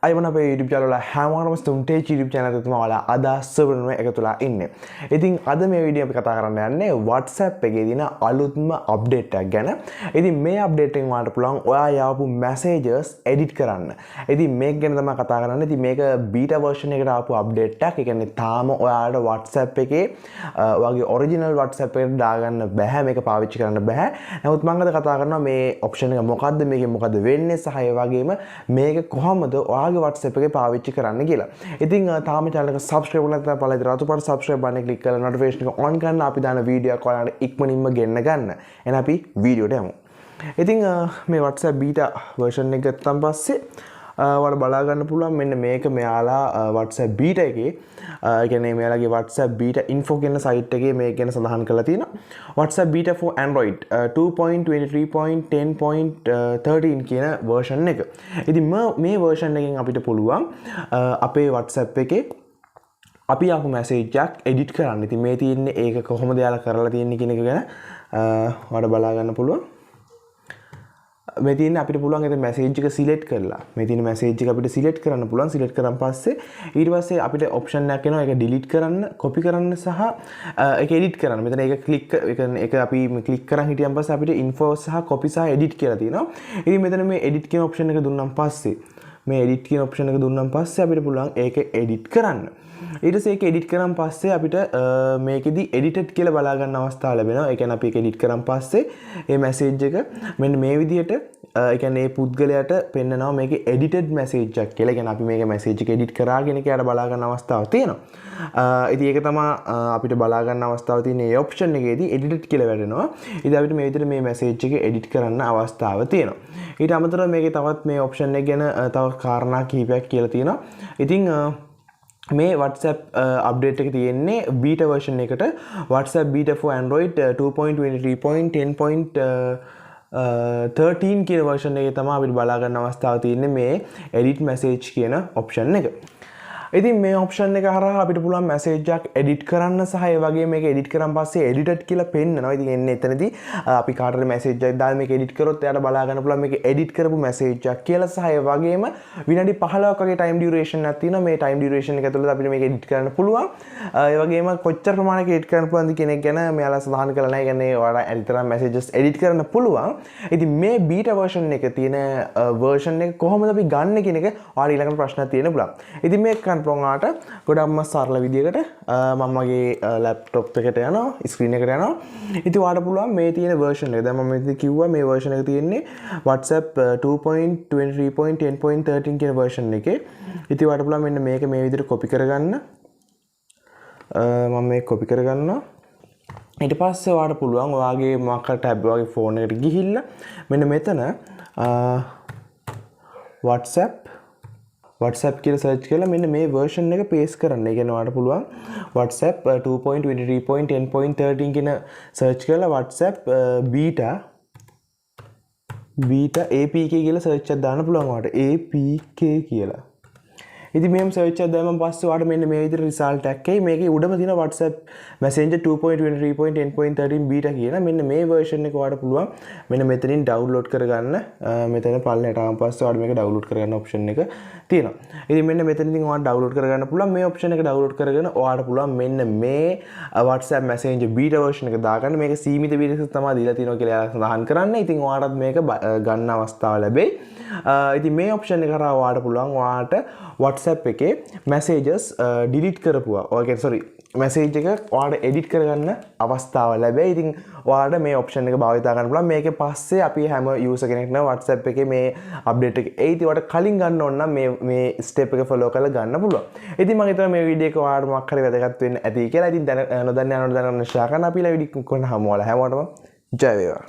අයිවන අපේ YouTube channel වල හැමෝටම sithumtech YouTube channel එකට ඔයාලා අද සර්වර් එකතුලා ඉන්නේ. ඉතින් අද මේ වීඩියෝ අපි කතා කරන්න යන්නේ WhatsApp එකේ තියෙන අලුත්ම අප්ඩේට් එකක් ගැන. ඉතින් මේ අප්ඩේට් එකෙන් ඔයාලට පුළුවන් ඔයා යාපු messages edit කරන්න. ඉතින් මේක ගැන තමයි කතා කරන්නේ. ඉතින් මේක beta version එකට ආපු අප්ඩේට් එකක්. ඒ කියන්නේ තාම ඔයාලට WhatsApp එකේ ඔයාගේ original WhatsApp එකට දාගන්න බෑ. මේක පාවිච්චි කරන්න බෑ. නමුත් මම අද කතා කරනවා මේ option එක මොකද්ද, මේකෙන් මොකද්ද වෙන්නේ සහ ඒ වගේම මේක කොහොමද ඔයාගේ WhatsApp එකේ පාවිච්චි කරන්න කියලා. ඉතින් තාම channel එක subscribe කරලා නැත්නම් පළවෙනි රතු පාට subscribe button එක click කරලා notification එක on කරන්න අපි දාන වීඩියෝ එක ඔයාලට ඉක්මනින්ම ගෙන්න ගන්න. එහෙනම් අපි වීඩියෝට යමු. ඉතින් මේ WhatsApp beta version එක ගත්තන් පස්සේ ඔයාලා බලා ගන්න පුළුවන් මෙන්න මේක මෙයාලා WhatsApp beta එකේ ඒ කියන්නේ මෙයාලගේ WhatsApp beta info කියන site එකේ මේක ගැන සඳහන් කරලා තියෙනවා. WhatsApp beta for Android 2.23.10.13 කියන version එක. ඉතින් මේ version එකෙන් අපිට පුළුවන් අපේ WhatsApp එකේ අපි ආපු message එකක් edit කරන්න. ඉතින් මේ තියෙන්නේ ඒක කොහොමද යාලා කරලා තියෙන්නේ කියන එක ගැන ඔයාලා බලා ගන්න පුළුවන්. මේ තියෙන අපිට පුළුවන් ඒ message එක select කරලා මේ තියෙන message එක අපිට select කරන්න පුළුවන්. select කරන් පස්සේ ඊට පස්සේ අපිට option එකක් එනවා ඒක delete කරන්න, copy කරන්න සහ ඒක edit කරන්න. මෙතන ඒක click ඒක අපි click කරන් හිටියන් පස්සේ අපිට info සහ copy සහ edit කියලා තියෙනවා. ඉතින් මෙතන මේ edit කියන option එක දුන්නාන් පස්සේ මේ edit කියන option එක දුන්නාන් පස්සේ අපිට පුළුවන් ඒක edit කරන්න. ඊට පස්සේ ඒක edit කරන් පස්සේ අපිට මේකෙදි edited කියලා බලා ගන්න අවස්ථාව ලැබෙනවා. ඒ කියන්නේ අපි ඒක edit කරන් පස්සේ මේ message එක මෙන්න මේ විදිහට ඒ කියන්නේ මේ පුද්ගලයාට පෙන්නනවා මේකේ edited message එකක් කියලා. ඒ කියන්නේ අපි මේක message එක edit කරා කියන එක යාට බලා ගන්න අවස්ථාවක් තියෙනවා. ඉතින් ඒක තමයි අපිට බලා ගන්න අවස්ථාව තියෙන මේ option එකේදී edited කියලා වැටෙනවා. ඉතින් අපිට මේ විදිහට මේ message එක edit කරන්න අවස්ථාව තියෙනවා. ඊට අමතරව මේකේ තවත් මේ option එක ගැන තව කාරණා කිහිපයක් කියලා තියෙනවා. ඉතින් මේ WhatsApp update එක තියෙන්නේ beta version එකට WhatsApp beta for Android 2.23.10.13 කියන version එකේ තමයි අපිට බලා ගන්න අවස්ථාව තියෙන්නේ මේ edit message කියන option එක. ඉතින් මේ option එක හරහා අපිට පුළුවන් message එකක් edit කරන්න සහ ඒ වගේම මේක edit කරන් පස්සේ edited කියලා පෙන්නනවා. ඉතින් එන්නේ එතනදී අපි කාටද message එකක් දාලා මේක edit කරොත් එයාට බලා ගන්න පුළුවන් මේක edit කරපු message එකක් කියලා සහ ඒ වගේම විනාඩි 15ක් වගේ time duration එකක් තියෙනවා. මේ time duration එක ඇතුළත අපිට මේක edit කරන්න පුළුවන්. ඒ වගේම කොච්චර ප්‍රමාණයක edit කරන්න පුළුවන්ද කියන එක ගැන මෙයාලා සඳහන් කරලා නැහැ. ඒ කියන්නේ ඔයාලා ඇරිතරම් messages edit කරන්න පුළුවන්. ඉතින් මේ beta version එක තියෙන version එක කොහොමද අපි ගන්න කියන එක ඔයාලා ඊළඟට ප්‍රශ්නයක් තියෙන්න පුළුවන්. ඉතින් මේක පොංගාට ගොඩක්ම සරල විදිහකට මම මගේ ලැප්ටොප් එකට යනවා, ස්ක්‍රීන් එකට යනවා. ඉතින් ඔයාලට පුළුවන් මේ තියෙන version එක. දැන් මම ඉතින් කිව්වා මේ version එක තියෙන්නේ WhatsApp 2.23.10.13 කියන version එකේ. ඉතින් ඔයාලට පුළුවන් මෙන්න මේක මේ විදිහට copy කරගන්න. මම මේක copy කරගන්නවා. ඊට පස්සේ ඔයාලට පුළුවන් ඔයාගේ මොකක් හරි tab වගේ phone එකට ගිහිල්ලා මෙන්න මෙතන WhatsApp කියලා search කරලා මෙන්න මේ version එක paste කරන්න. ඒ කියන්නේ ඔයාලට පුළුවන් WhatsApp 2.23.10.13 කියන search කරලා WhatsApp beta APK කියලා search එකක් දාන්න පුළුවන් ඔයාලට. APK කියලා. ඉතින් මෙහෙම search එකක් දාමන් පස්සේ ඔයාලට මෙන්න මේ විදිහට result එකක් එයි. මේකේ උඩම තියෙන WhatsApp Messenger 2.23.10.13 beta කියන මෙන්න මේ version එක ඔයාලට පුළුවන් මෙන්න මෙතනින් download කරගන්න. මෙතන පල්ලෙහාට ආවම පස්සේ ඔයාලට මේක download කරගන්න option එක තියෙනවා. ඉතින් මෙන්න මෙතනදී ඔයාලට download කරගන්න පුළුවන්. මේ option එක download කරගෙන ඔයාලට පුළුවන් මෙන්න මේ WhatsApp Messenger beta version එක දාගන්න. මේක සීමිත පිරිසට තමයි දීලා තියෙනවා කියලා එයාලා සඳහන් කරන්නේ. ඉතින් ඔයාලට මේක ගන්න අවස්ථාව ලැබෙයි. ඉතින් මේ option එක කරා ඔයාලට පුළුවන් ඔයාලට WhatsApp එකේ messages delete කරපුවා. message එක ඔයාලට edit කරගන්න අවස්ථාව ලැබෙයි. ඉතින් ඔයාලට මේ option එක භාවිතා කරන්න පුළුවන්. මේකේ පස්සේ අපි හැම user කෙනෙක්ම WhatsApp එකේ මේ update එක එයි. ඉතින් ඔයාලට කලින් ගන්න ඕන නම් මේ step එක follow කරලා ගන්න පුළුවන්. ඉතින් මම හිතුවා මේ වීඩියෝ එක ඔයාලට මොකක් හරි වැදගත් වෙන්න ඇති කියලා. ඉතින් දැන් නොදන්න share කරන්න අපි ලා වීඩියෝ කරන හැමෝටම ජය වේවා.